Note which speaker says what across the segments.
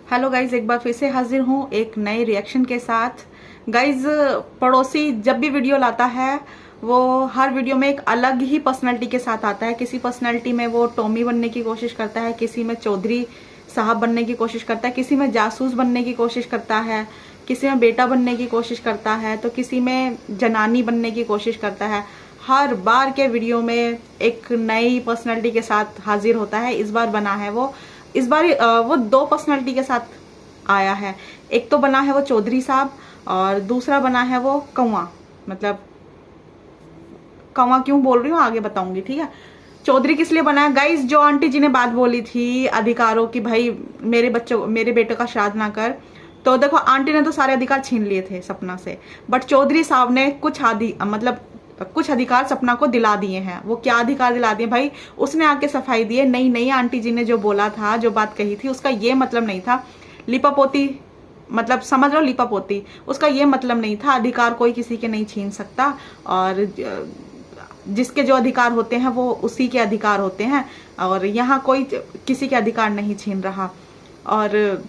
Speaker 1: Hello guys, एक बार फिर से हाजिर हूँ एक नए रिएक्शन के साथ। गाइज, पड़ोसी जब भी वीडियो लाता है वो हर वीडियो में एक अलग ही पर्सनैलिटी के साथ आता है। किसी पर्सनैलिटी में वो टॉमी बनने की कोशिश करता है, किसी में चौधरी साहब बनने की कोशिश करता है, किसी में जासूस बनने की कोशिश करता है, किसी में बेटा बनने की कोशिश करता है, तो किसी में जनानी बनने की कोशिश करता है। हर बार के वीडियो में एक नई पर्सनैलिटी के साथ हाजिर होता है। इस बार बना है वो इस बार वो दो पर्सनैलिटी के साथ आया है। एक तो बना है वो चौधरी साहब और दूसरा बना है वो कौवा। मतलब कौवा क्यों बोल रही हूँ आगे बताऊंगी, ठीक है। चौधरी किस लिए बना है गाइस? जो आंटी जी ने बात बोली थी अधिकारों की, भाई मेरे बेटे का श्राद्ध ना कर, तो देखो आंटी ने तो सारे अधिकार छीन लिए थे सपना से, बट चौधरी साहब ने कुछ अधिकार सपना को दिला दिए हैं। वो क्या अधिकार दिला दिए भाई? उसने आके सफाई दी है, नहीं आंटी जी ने जो बोला था, जो बात कही थी, उसका ये मतलब नहीं था लिपापोती, मतलब समझ लो लिपापोती, उसका ये मतलब नहीं था। अधिकार कोई किसी के नहीं छीन सकता, और जिसके जो अधिकार होते हैं वो उसी के अधिकार होते हैं, और यहाँ कोई किसी के अधिकार नहीं छीन रहा। और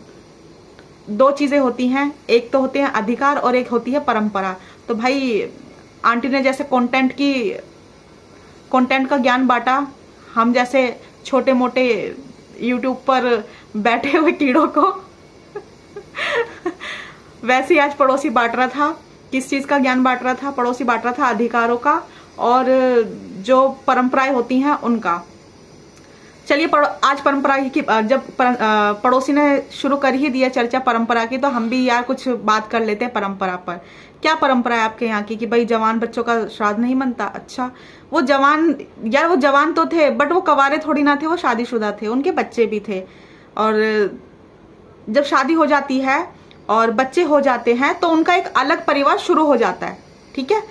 Speaker 1: दो चीजें होती हैं, एक तो होते हैं अधिकार और एक होती है परंपरा। तो भाई आंटी ने जैसे कंटेंट का ज्ञान बांटा, हम जैसे छोटे मोटे यूट्यूब पर बैठे हुए कीड़ों को वैसे ही आज पड़ोसी बांट रहा था। किस चीज का ज्ञान बांट रहा था? पड़ोसी बांट रहा था अधिकारों का और जो परंपराएं होती हैं उनका। चलिए आज परंपरा की जब पड़ोसी ने शुरू कर ही दिया चर्चा परंपरा की, तो हम भी यार कुछ बात कर लेते हैं परंपरा पर। क्या परंपरा है आपके यहाँ की कि भाई जवान बच्चों का श्राद्ध नहीं बनता? अच्छा, वो जवान तो थे, बट वो कवारे थोड़ी ना थे, वो शादीशुदा थे, उनके बच्चे भी थे। और जब शादी हो जाती है और बच्चे हो जाते हैं तो उनका एक अलग परिवार शुरू हो जाता है, ठीक है,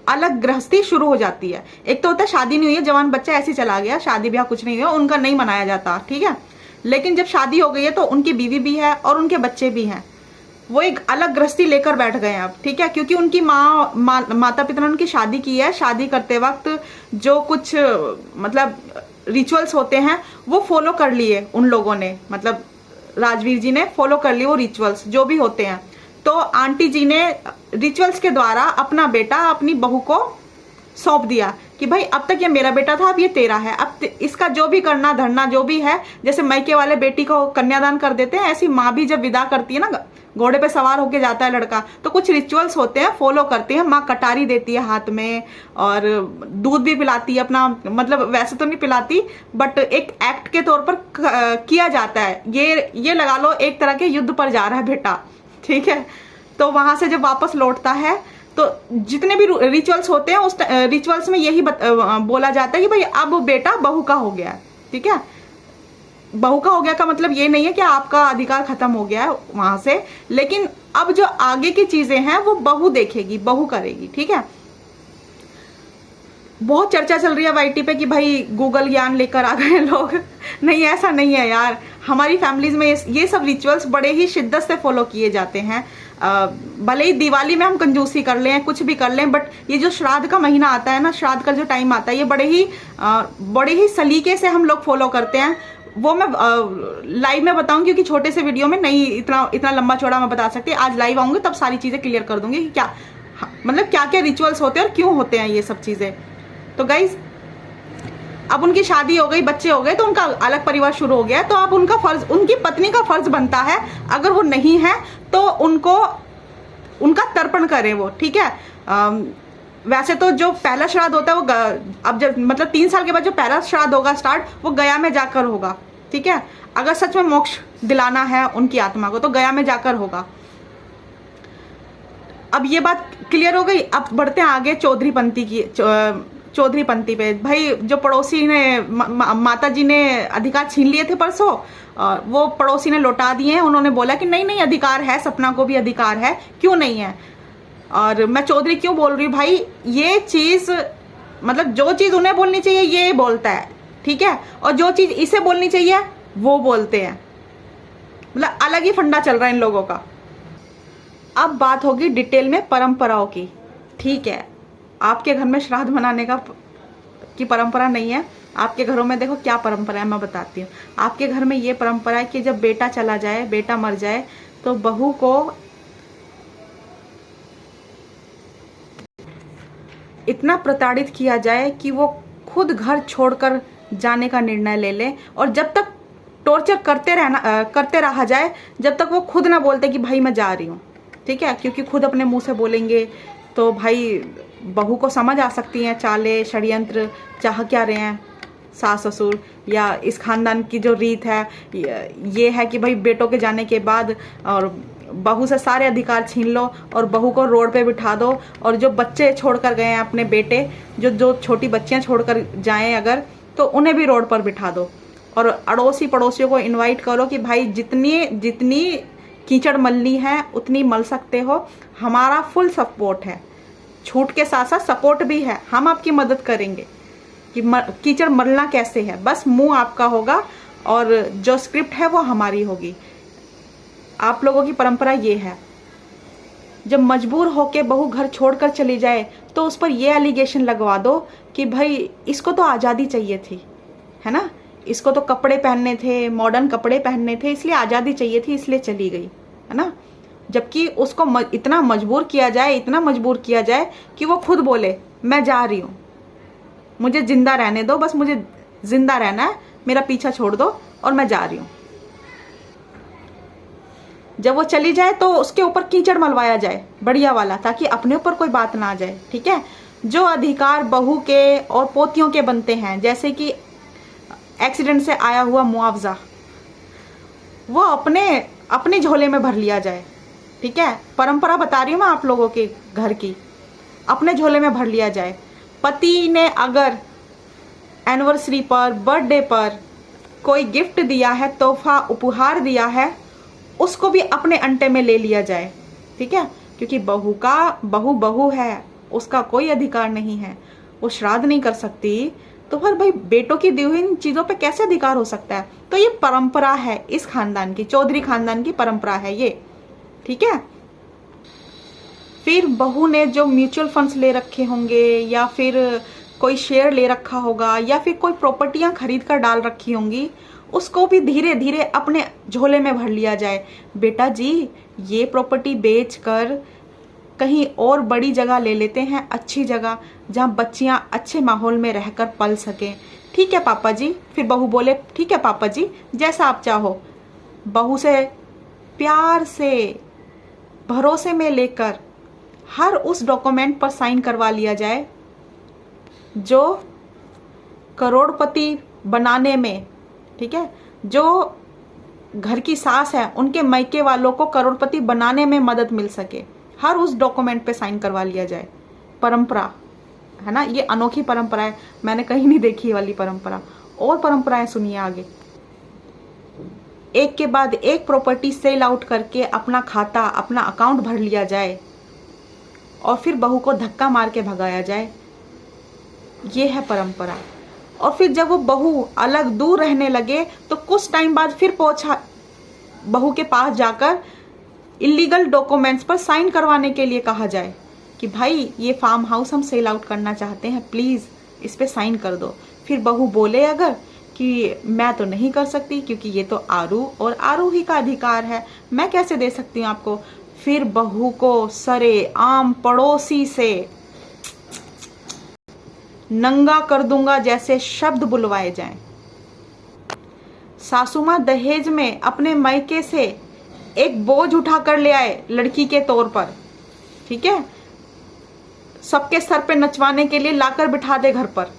Speaker 1: अलग गृहस्थी शुरू हो जाती है। एक तो होता है शादी नहीं हुई है, जवान बच्चा ऐसे चला गया, शादी ब्याह कुछ नहीं हुआ, उनका नहीं मनाया जाता, ठीक है। लेकिन जब शादी हो गई है तो उनकी बीवी भी है और उनके बच्चे भी हैं, वो एक अलग गृहस्थी लेकर बैठ गए हैं अब, ठीक है। क्योंकि उनकी माता पिता ने उनकी शादी की है, शादी करते वक्त जो कुछ मतलब रिचुअल्स होते हैं वो फॉलो कर लिए उन लोगों ने, मतलब राजवीर जी ने फॉलो कर लिए वो रिचुअल्स जो भी होते हैं। तो आंटी जी ने रिचुअल्स के द्वारा अपना बेटा अपनी बहू को सौंप दिया कि भाई अब तक ये मेरा बेटा था, अब ये तेरा है, अब इसका जो भी करना धरना जो भी है, जैसे मायके वाले बेटी को कन्यादान कर देते हैं, ऐसी माँ भी जब विदा करती है ना, घोड़े पे सवार होके जाता है लड़का, तो कुछ रिचुअल्स होते हैं फॉलो करते हैं। माँ कटारी देती है हाथ में और दूध भी पिलाती है अपना, मतलब वैसे तो नहीं पिलाती बट एक एक्ट के तौर पर किया जाता है। ये लगा लो एक तरह के युद्ध पर जा रहा है बेटा, ठीक है। तो वहां से जब वापस लौटता है तो जितने भी रिचुअल्स होते हैं उस रिचुअल्स में यही बोला जाता है कि भाई अब बेटा बहू का हो गया, ठीक है। बहू का हो गया का मतलब ये नहीं है कि आपका अधिकार खत्म हो गया है वहां से, लेकिन अब जो आगे की चीजें हैं वो बहू देखेगी, बहू करेगी, ठीक है। बहुत चर्चा चल रही है वाईटी पे कि भाई गूगल ज्ञान लेकर आ गए लोग। नहीं, ऐसा नहीं है यार। हमारी फैमिलीज में ये सब रिचुअल्स बड़े ही शिद्दत से फॉलो किए जाते हैं। भले ही दिवाली में हम कंजूसी कर लें, कुछ भी कर लें, बट ये जो श्राद्ध का महीना आता है ना, श्राद्ध का जो टाइम आता है, ये बड़े ही सलीके से हम लोग फॉलो करते हैं। वो मैं लाइव में बताऊंगी क्योंकि छोटे से वीडियो में नहीं इतना लंबा चौड़ा मैं बता सकती। आज लाइव आऊंगी तब सारी चीजें क्लियर कर दूंगी कि क्या मतलब क्या रिचुअल्स होते हैं और क्यों होते हैं ये सब चीजें। तो गाइज, अब उनकी शादी हो गई, बच्चे हो गए, तो उनका अलग परिवार शुरू हो गया। तो अब उनकी पत्नी का फर्ज बनता है, अगर वो नहीं है तो उनका तर्पण करें वो, ठीक है। वैसे तो जो पहला श्राद्ध होता है वो अब जब मतलब 3 साल के बाद जो पहला श्राद्ध होगा स्टार्ट, वो गया में जाकर होगा, ठीक है। अगर सच में मोक्ष दिलाना है उनकी आत्मा को तो गया में जाकर होगा। अब ये बात क्लियर हो गई। अब बढ़ते हैं आगे चौधरी पंथी पे। भाई जो पड़ोसी ने माता जी ने अधिकार छीन लिए थे परसों, वो पड़ोसी ने लौटा दिए हैं। उन्होंने बोला कि नहीं अधिकार है, सपना को भी अधिकार है, क्यों नहीं है। और मैं चौधरी क्यों बोल रही हूँ भाई, ये चीज मतलब जो चीज उन्हें बोलनी चाहिए ये बोलता है, ठीक है, और जो चीज इसे बोलनी चाहिए वो बोलते हैं। मतलब अलग ही फंडा चल रहा है इन लोगों का। अब बात होगी डिटेल में परंपराओं की, ठीक है। आपके घर में श्राद्ध मनाने की परंपरा नहीं है, आपके घरों में देखो क्या परंपरा है, मैं बताती हूँ। आपके घर में ये परंपरा है कि जब बेटा चला जाए, बेटा मर जाए, तो बहू को इतना प्रताड़ित किया जाए कि वो खुद घर छोड़कर जाने का निर्णय ले ले, और जब तक टॉर्चर करते रहा जाए जब तक वो खुद ना बोलते कि भाई मैं जा रही हूँ। ठीक है, क्योंकि खुद अपने मुंह से बोलेंगे तो भाई बहू को समझ आ सकती हैं चाले षड्यंत्र चाह क्या रहे हैं सास ससुर, या इस खानदान की जो रीत है ये है कि भाई बेटों के जाने के बाद और बहू से सारे अधिकार छीन लो और बहू को रोड पे बिठा दो, और जो बच्चे छोड़कर गए हैं अपने बेटे, जो छोटी बच्चियां छोड़कर जाएं अगर, तो उन्हें भी रोड पर बिठा दो, और अड़ोसी पड़ोसियों को इनवाइट करो कि भाई जितनी कीचड़ मलनी है उतनी मल सकते हो, हमारा फुल सपोर्ट है, छूट के साथ साथ सपोर्ट भी है, हम आपकी मदद करेंगे कि कीचड़ मलना कैसे है, बस मुंह आपका होगा और जो स्क्रिप्ट है वो हमारी होगी। आप लोगों की परंपरा ये है, जब मजबूर होके बहू घर छोड़कर चली जाए तो उस पर ये एलिगेशन लगवा दो कि भाई इसको तो आज़ादी चाहिए थी, है ना, इसको तो कपड़े पहनने थे, मॉडर्न कपड़े पहनने थे, इसलिए आज़ादी चाहिए थी, इसलिए चली गई, है ना। जबकि उसको इतना मजबूर किया जाए कि वो खुद बोले मैं जा रही हूँ, मुझे जिंदा रहने दो, बस मुझे जिंदा रहना है, मेरा पीछा छोड़ दो और मैं जा रही हूँ। जब वो चली जाए तो उसके ऊपर कीचड़ मलवाया जाए बढ़िया वाला, ताकि अपने ऊपर कोई बात ना आ जाए। ठीक है, जो अधिकार बहू के और पोतियों के बनते हैं, जैसे कि एक्सीडेंट से आया हुआ मुआवजा, वो अपने झोले में भर लिया जाए। ठीक है, परंपरा बता रही हूँ मैं आप लोगों के घर की, अपने झोले में भर लिया जाए। पति ने अगर एनिवर्सरी पर, बर्थडे पर कोई गिफ्ट दिया है, तोहफा उपहार दिया है, उसको भी अपने अंटे में ले लिया जाए। ठीक है, क्योंकि बहू है, उसका कोई अधिकार नहीं है, वो श्राद्ध नहीं कर सकती, तो फिर भाई बेटों की दी हुई इन चीजों पे कैसे अधिकार हो सकता है। तो ये परंपरा है इस खानदान की, चौधरी खानदान की परंपरा है ये। ठीक है, फिर बहू ने जो म्यूचुअल फंड्स ले रखे होंगे, या फिर कोई शेयर ले रखा होगा, या फिर कोई प्रॉपर्टियां खरीद कर डाल रखी होंगी, उसको भी धीरे धीरे अपने झोले में भर लिया जाए। बेटा जी, ये प्रॉपर्टी बेचकर कहीं और बड़ी जगह ले लेते हैं, अच्छी जगह जहां बच्चियां अच्छे माहौल में रहकर पल सकें। ठीक है पापा जी। फिर बहू बोले ठीक है पापा जी, जैसा आप चाहो। बहू से प्यार से, भरोसे में लेकर हर उस डॉक्यूमेंट पर साइन करवा लिया जाए जो करोड़पति बनाने में, ठीक है, जो घर की सास है उनके मायके वालों को करोड़पति बनाने में मदद मिल सके, हर उस डॉक्यूमेंट पे साइन करवा लिया जाए। परंपरा है ना, ये अनोखी परंपरा है, मैंने कहीं नहीं देखी ये वाली परंपरा। और परंपराएं सुनिए आगे। एक के बाद एक प्रॉपर्टी सेल आउट करके अपना खाता, अपना अकाउंट भर लिया जाए और फिर बहू को धक्का मार के भगाया जाए। ये है परंपरा। और फिर जब वो बहू अलग दूर रहने लगे तो कुछ टाइम बाद फिर पहुंचा बहू के पास जाकर इलीगल डॉक्यूमेंट्स पर साइन करवाने के लिए कहा जाए कि भाई ये फार्म हाउस हम सेल आउट करना चाहते हैं, प्लीज इस पे साइन कर दो। फिर बहू बोले अगर कि मैं तो नहीं कर सकती क्योंकि ये तो आरू और आरोही का अधिकार है, मैं कैसे दे सकती हूँ आपको। फिर बहू को सरे आम पड़ोसी से नंगा कर दूंगा जैसे शब्द बुलवाए जाएं। सासू माँ दहेज में अपने मायके से एक बोझ उठा कर ले आए लड़की के तौर पर, ठीक है, सबके सर पे नचवाने के लिए लाकर बिठा दे घर पर,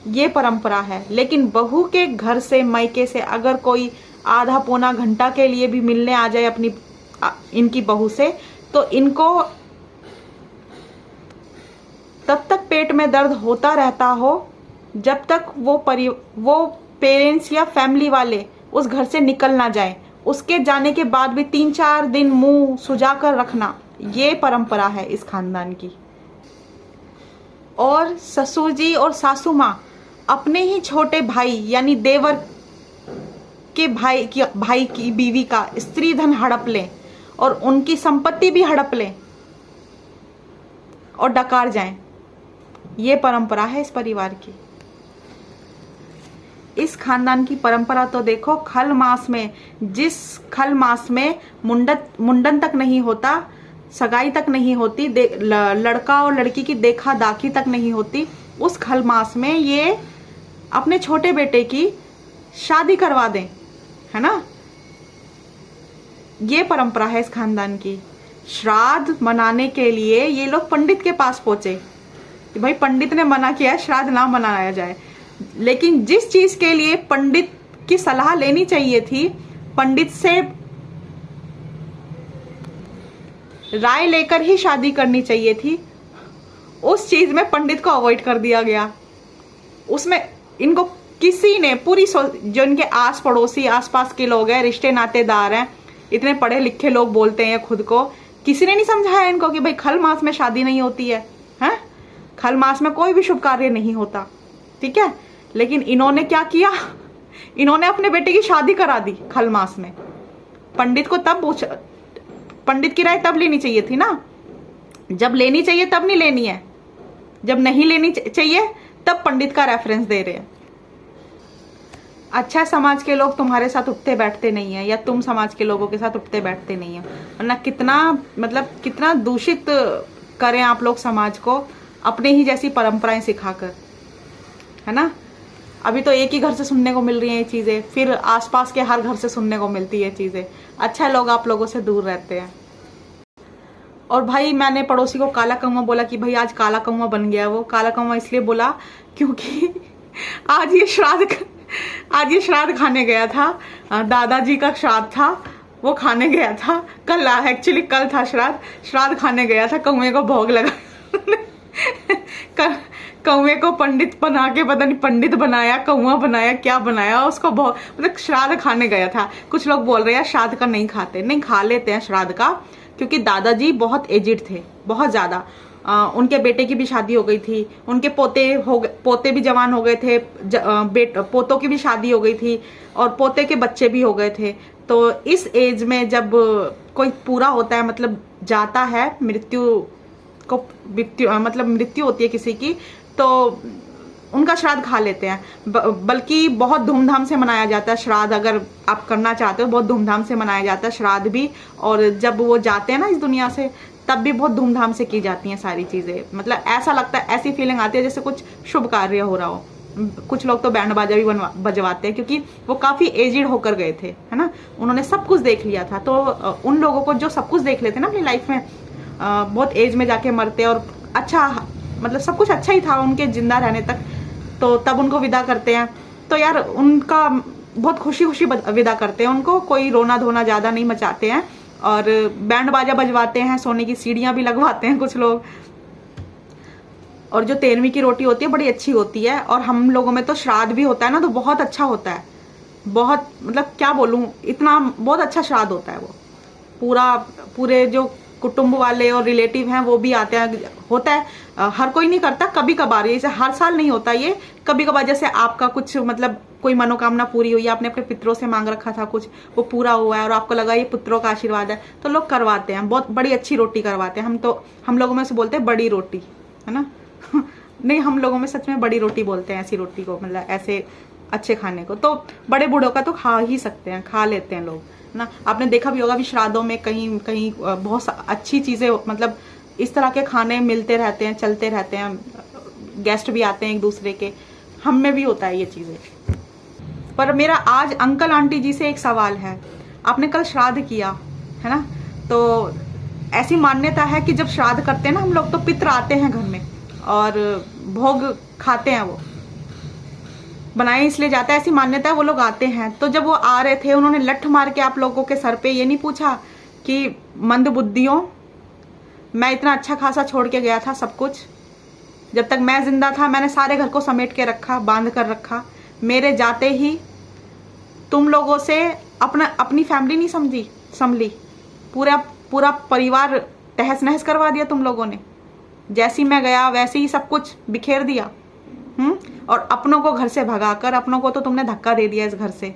Speaker 1: ये परंपरा है। लेकिन बहू के घर से, मायके से अगर कोई आधा पौना घंटा के लिए भी मिलने आ जाए अपनी इनकी बहू से, तो इनको तब तक पेट में दर्द होता रहता हो जब तक वो पेरेंट्स या फैमिली वाले उस घर से निकल ना जाए। उसके जाने के बाद भी 3-4 दिन मुंह सुजा कर रखना, ये परंपरा है इस खानदान की। और ससुर जी और सासू माँ अपने ही छोटे भाई यानी देवर के भाई की बीवी का स्त्री धन हड़प लें और उनकी संपत्ति भी हड़प लें और डकार जाएं। ये परंपरा है इस परिवार की। इस खानदान की परंपरा तो देखो, खल मास में, जिस खल मास में मुंडन तक नहीं होता, सगाई तक नहीं होती, लड़का और लड़की की देखा दाखी तक नहीं होती, उस खल मास में ये अपने छोटे बेटे की शादी करवा दें, है ना। ये परंपरा है इस खानदान की। श्राद्ध मनाने के लिए ये लोग पंडित के पास पहुंचे कि भाई पंडित ने मना किया है श्राद्ध ना मनाया जाए, लेकिन जिस चीज के लिए पंडित की सलाह लेनी चाहिए थी, पंडित से राय लेकर ही शादी करनी चाहिए थी, उस चीज में पंडित को अवॉइड कर दिया गया। उसमें इनको किसी ने जो इनके आस पड़ोसी आसपास के लोग हैं, रिश्ते नातेदार हैं, इतने पढ़े लिखे लोग बोलते हैं खुद को, किसी ने नहीं समझाया इनको कि भाई खल मास में शादी नहीं होती है, हैं? खल मास में कोई भी शुभ कार्य नहीं होता, ठीक है। लेकिन इन्होंने क्या किया, इन्होंने अपने बेटे की शादी करा दी खल मास में। पंडित को तब पंडित की राय तब लेनी चाहिए थी ना, जब लेनी चाहिए तब नहीं लेनी है, जब नहीं लेनी चाहिए तब पंडित का रेफरेंस दे रहे हैं। अच्छा समाज के लोग तुम्हारे साथ उठते बैठते नहीं है, या तुम समाज के लोगों के साथ उठते बैठते नहीं है, वरना कितना दूषित करें आप लोग समाज को अपने ही जैसी परंपराएं सिखाकर, है ना। अभी तो एक ही घर से सुनने को मिल रही हैं ये चीजें, फिर आसपास के हर घर से सुनने को मिलती है चीजें। अच्छा लोग आप लोगों से दूर रहते हैं। और भाई मैंने पड़ोसी को काला कौवा बोला कि भाई आज काला कौवा बन गया। वो काला कौवा इसलिए बोला क्योंकि आज ये श्राद्ध खाने गया था, दादाजी का श्राद्ध था, वो खाने गया था। एक्चुअली कल था श्राद्ध खाने गया था, कौवे को भोग लगा कौवे को पंडित बना के, पता नहीं पंडित बनाया, कौवा बनाया, क्या बनाया, उसको भोग, मतलब श्राद्ध खाने गया था। कुछ लोग बोल रहे हैं श्राद्ध का नहीं खाते, नहीं खा लेते हैं श्राद्ध का, क्योंकि दादाजी बहुत एजिड थे, बहुत ज्यादा। उनके बेटे की भी शादी हो गई थी, उनके पोते भी जवान हो गए थे, पोतों की भी शादी हो गई थी, और पोते के बच्चे भी हो गए थे। तो इस एज में जब कोई पूरा होता है, मतलब जाता है, मृत्यु होती है किसी की, तो उनका श्राद्ध खा लेते हैं। बल्कि बहुत धूमधाम से मनाया जाता है श्राद्ध, अगर आप करना चाहते हो बहुत धूमधाम से मनाया जाता है श्राद्ध भी। और जब वो जाते हैं ना इस दुनिया से, तब भी बहुत धूमधाम से की जाती हैं सारी चीजें। मतलब ऐसा लगता है, ऐसी फीलिंग आती है जैसे कुछ शुभ कार्य हो रहा हो। कुछ लोग तो बैंड बाजा भी बजवाते हैं, क्योंकि वो काफी एजिड होकर गए थे, है ना, उन्होंने सब कुछ देख लिया था। तो उन लोगों को जो सब कुछ देख लेते ना अपनी लाइफ में, बहुत एज में जाके मरते, और अच्छा मतलब सब कुछ अच्छा ही था उनके जिंदा रहने तक, तो तब उनको विदा करते हैं। तो यार उनका बहुत खुशी खुशी विदा करते हैं उनको, कोई रोना धोना ज्यादा नहीं मचाते हैं, और बैंड बाजा बजवाते हैं, सोने की सीढ़ियां भी लगवाते हैं कुछ लोग। और जो 13वीं की रोटी होती है बड़ी अच्छी होती है, और हम लोगों में तो श्राद्ध भी होता है ना, तो बहुत अच्छा होता है, बहुत मतलब क्या बोलूं, इतना बहुत अच्छा श्राद्ध होता है। वो पूरे जो कुटुंब वाले और रिलेटिव हैं वो भी आते हैं, होता है। हर कोई नहीं करता, कभी कभार, ये हर साल नहीं होता ये, कभी कभार। जैसे आपका कुछ मतलब कोई मनोकामना पूरी हुई, आपने अपने पितरों से मांग रखा था कुछ, वो पूरा हुआ है और आपको लगा ये पुत्रों का आशीर्वाद है, तो लोग करवाते हैं, बहुत बड़ी अच्छी रोटी करवाते हैं। हम लोगों में से बोलते हैं बड़ी रोटी, है ना नहीं, हम लोगों में सच में बड़ी रोटी बोलते हैं ऐसी रोटी को, मतलब ऐसे अच्छे खाने को। तो बड़े बूढ़ों का तो खा ही सकते हैं, खा लेते हैं लोग ना। आपने देखा भी होगा भी श्राद्धों में कहीं कहीं बहुत अच्छी चीजें, मतलब इस तरह के खाने मिलते रहते हैं, चलते रहते हैं, गेस्ट भी आते हैं एक दूसरे के। हम में भी होता है ये चीजें। पर मेरा आज अंकल आंटी जी से एक सवाल है, आपने कल श्राद्ध किया है ना, तो ऐसी मान्यता है कि जब श्राद्ध करते हैं ना हम लोग, तो पितर आते हैं घर में और भोग खाते हैं, वो बनाए इसलिए जाता है, ऐसी मान्यता है, वो लोग आते हैं। तो जब वो आ रहे थे, उन्होंने लठ मार के आप लोगों के सर पे ये नहीं पूछा कि मंद बुद्धियों, मैं इतना अच्छा खासा छोड़ के गया था सब कुछ, जब तक मैं जिंदा था मैंने सारे घर को समेट के रखा, बांध कर रखा, मेरे जाते ही तुम लोगों से अपनी फैमिली नहीं संभली, पूरा परिवार तहस नहस करवा दिया तुम लोगों ने। जैसी मैं गया वैसे ही सब कुछ बिखेर दिया। और अपनों को घर से भगाकर, अपनों को तो तुमने धक्का दे दिया इस घर से,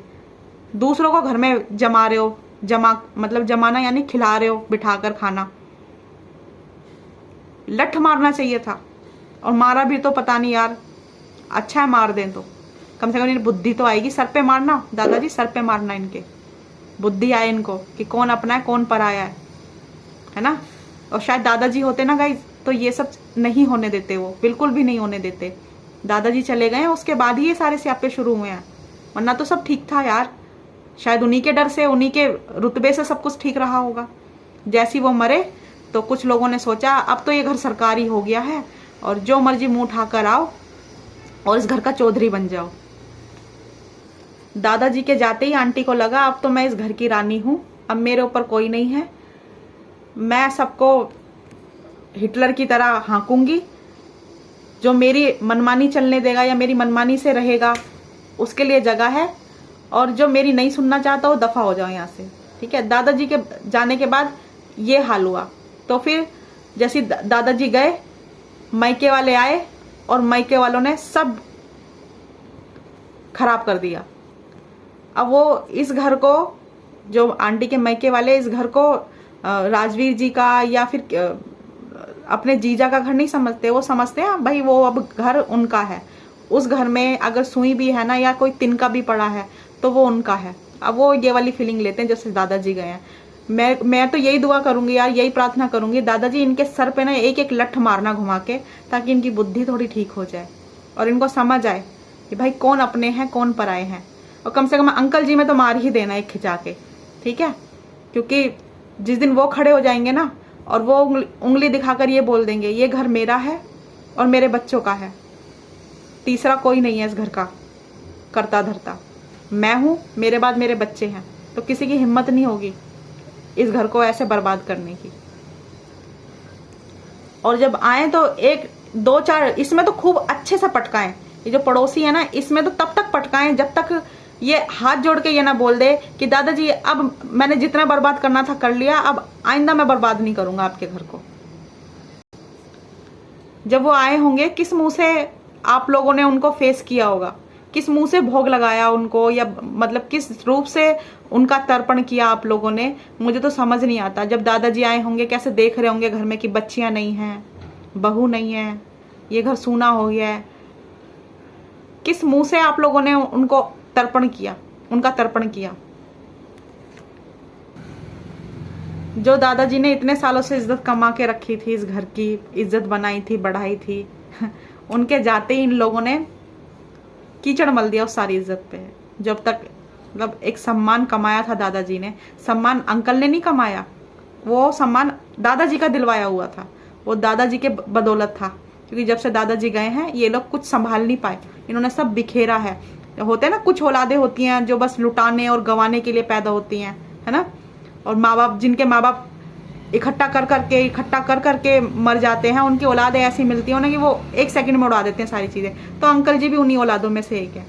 Speaker 1: दूसरों को घर में जमा रहे हो, मतलब जमाना यानी खिला रहे हो बिठाकर खाना। लठ मारना चाहिए था, और मारा भी तो पता नहीं यार, अच्छा है मार दें तो, कम से कम इन्हें बुद्धि तो आएगी। सर पे मारना दादाजी, सर पे मारना, इनके बुद्धि आए इनको कि कौन अपना है कौन पराया है ना। और शायद दादाजी होते ना गाइस तो ये सब नहीं होने देते, वो बिल्कुल भी नहीं होने देते। दादाजी चले गए हैं उसके बाद ही ये सारे स्यापे शुरू हुए हैं, वरना तो सब ठीक था यार। शायद उन्हीं के डर से, उन्हीं के रुतबे से सब कुछ ठीक रहा होगा। जैसी वो मरे तो कुछ लोगों ने सोचा अब तो ये घर सरकारी हो गया है और जो मर्जी मुंह उठाकर आओ और इस घर का चौधरी बन जाओ। दादाजी के जाते ही आंटी को लगा अब तो मैं इस घर की रानी हूं, अब मेरे ऊपर कोई नहीं है, मैं सबको हिटलर की तरह हाँकूंगी, जो मेरी मनमानी चलने देगा या मेरी मनमानी से रहेगा उसके लिए जगह है, और जो मेरी नहीं सुनना चाहता वो दफा हो जाओ यहाँ से। ठीक है, दादाजी के जाने के बाद ये हाल हुआ। तो फिर जैसे दादाजी गए, मायके वाले आए और मायके वालों ने सब खराब कर दिया। अब वो इस घर को, जो आंटी के मायके वाले इस घर को राजवीर जी का या फिर अपने जीजा का घर नहीं समझते, वो समझते हैं भाई वो अब घर उनका है। उस घर में अगर सुई भी है ना या कोई तिनका भी पड़ा है तो वो उनका है। अब वो ये वाली फीलिंग लेते हैं जैसे दादाजी गए हैं। मैं तो यही दुआ करूंगी यार, यही प्रार्थना करूंगी दादाजी इनके सर पे ना एक एक लठ मारना घुमा के, ताकि इनकी बुद्धि थोड़ी ठीक हो जाए और इनको समझ आए कि भाई कौन अपने हैं कौन पराए हैं। और कम से कम अंकल जी में तो मार ही देना एक खिंचा के, ठीक है, क्योंकि जिस दिन वो खड़े हो जाएंगे ना और वो उंगली दिखाकर ये बोल देंगे ये घर मेरा है और मेरे बच्चों का है, तीसरा कोई नहीं है इस घर का करता धरता, मैं हूं, मेरे बाद मेरे बच्चे हैं, तो किसी की हिम्मत नहीं होगी इस घर को ऐसे बर्बाद करने की। और जब आए तो एक दो चार इसमें तो खूब अच्छे से पटकाएं, ये जो पड़ोसी है ना इसमें तो तब तक पटकाएं जब तक ये हाथ जोड़ के ये ना बोल दे कि दादाजी अब मैंने जितना बर्बाद करना था कर लिया, अब आइंदा मैं बर्बाद नहीं करूंगा आपके घर को। जब वो आए होंगे किस मुंह से आप लोगों ने उनको फेस किया होगा, किस मुंह से भोग लगाया उनको, या मतलब किस रूप से उनका तर्पण किया आप लोगों ने, मुझे तो समझ नहीं आता। जब दादाजी आए होंगे कैसे देख रहे होंगे घर में कि बच्चियां नहीं हैं, बहू नहीं है, ये घर सूना हो गया है, किस मुंह से आप लोगों ने उनको तर्पण किया, उनका तर्पण किया। जो दादाजी ने इतने सालों से इज्जत कमा के रखी थी, इस घर की इज्जत बनाई थी, बढ़ाई थी, उनके जाते ही इन लोगों ने कीचड़ मल दिया उस सारी इज्जत पे। जब तक मतलब एक सम्मान कमाया था दादाजी ने, सम्मान अंकल ने नहीं कमाया, वो सम्मान दादाजी का दिलवाया हुआ था, वो दादाजी के बदौलत था। क्योंकि जब से दादाजी गए हैं ये लोग कुछ संभाल नहीं पाए, इन्होंने सब बिखेरा है। होते हैं ना कुछ औलादे होती हैं जो बस लुटाने और गंवाने के लिए पैदा होती हैं, है ना, और माँ बाप, जिनके माँ बाप इकट्ठा कर करके मर जाते हैं, उनकी औलादें ऐसी मिलती हैं उन्हें कि वो एक सेकंड में उड़ा देते हैं सारी चीजें। तो अंकल जी भी उन्हीं औलादों में से एक है।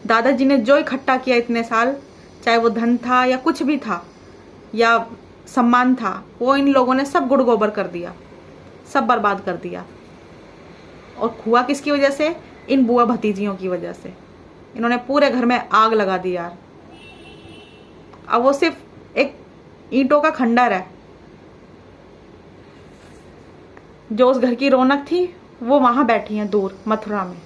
Speaker 1: दादाजी ने जो इकट्ठा किया इतने साल, चाहे वो धन था या कुछ भी था या सम्मान था, वो इन लोगों ने सब गुड़ गोबर कर दिया, सब बर्बाद कर दिया। और हुआ किसकी वजह से? इन बुआ भतीजियों की वजह से। इन्होंने पूरे घर में आग लगा दी यार। अब वो सिर्फ एक ईंटों का खंडर है, जो उस घर की रौनक थी वो वहां बैठी है दूर मथुरा में।